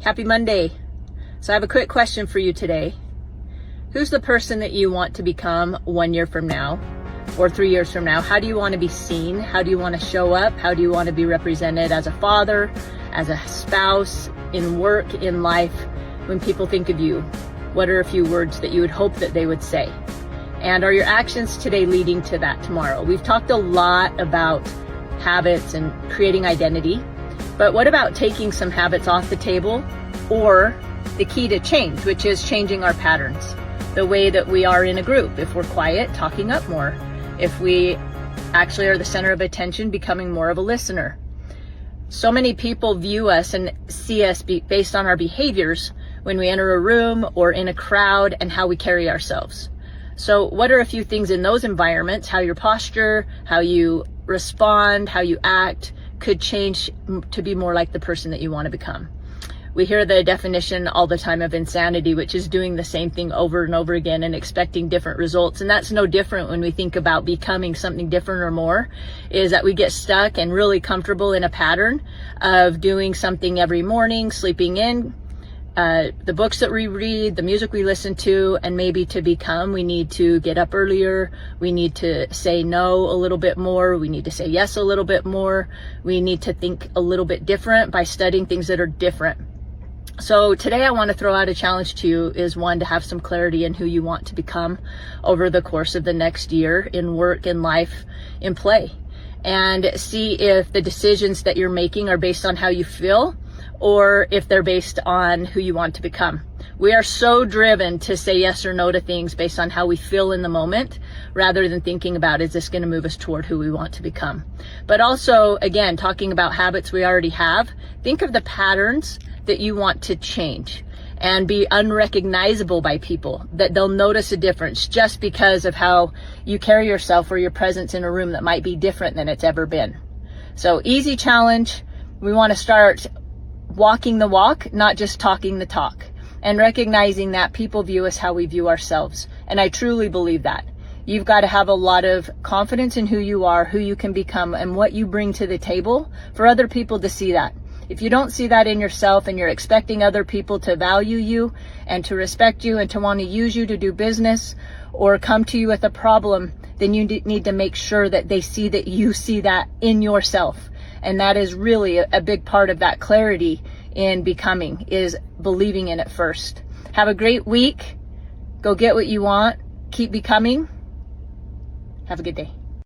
Happy Monday. So I have a quick question for you today. Who's the person that you want to become 1 year from now or 3 years from now? How do you want to be seen? How do you want to show up? How do you want to be represented as a father, as a spouse, in work, in life? When people think of you, what are a few words that you would hope that they would say? And are your actions today leading to that tomorrow? We've talked a lot about habits and creating identity, but what about taking some habits off the table, or the key to change, which is changing our patterns, the way that we are in a group. If we're quiet, talking up more. If we actually are the center of attention, becoming more of a listener. So many people view us and see us based on our behaviors when we enter a room or in a crowd and how we carry ourselves. So what are a few things in those environments, how your posture, how you respond, how you act could change to be more like the person that you want to become? We hear the definition all the time of insanity, which is doing the same thing over and over again and expecting different results. And that's no different when we think about becoming something different or more, is that we get stuck and really comfortable in a pattern of doing something every morning, sleeping in, the books that we read, the music we listen to, and maybe to become, we need to get up earlier. We need to say no a little bit more. We need to say yes a little bit more. We need to think a little bit different by studying things that are different. So today I want to throw out a challenge to you, is one, to have some clarity in who you want to become over the course of the next year, in work, in life, in play, and see if the decisions that you're making are based on how you feel, or if they're based on who you want to become. We are so driven to say yes or no to things based on how we feel in the moment, rather than thinking about, is this going to move us toward who we want to become? But also, again, talking about habits we already have, think of the patterns that you want to change and be unrecognizable by people, that they'll notice a difference just because of how you carry yourself or your presence in a room that might be different than it's ever been. So easy challenge. We want to start walking the walk, not just talking the talk, and recognizing that people view us how we view ourselves. And I truly believe that. You've got to have a lot of confidence in who you are, who you can become, and what you bring to the table for other people to see that. If you don't see that in yourself and you're expecting other people to value you and to respect you and to want to use you to do business or come to you with a problem, then you need to make sure that they see that you see that in yourself. And that is really a big part of that clarity in becoming, is believing in it first. Have a great week. Go get what you want. Keep becoming. Have a good day.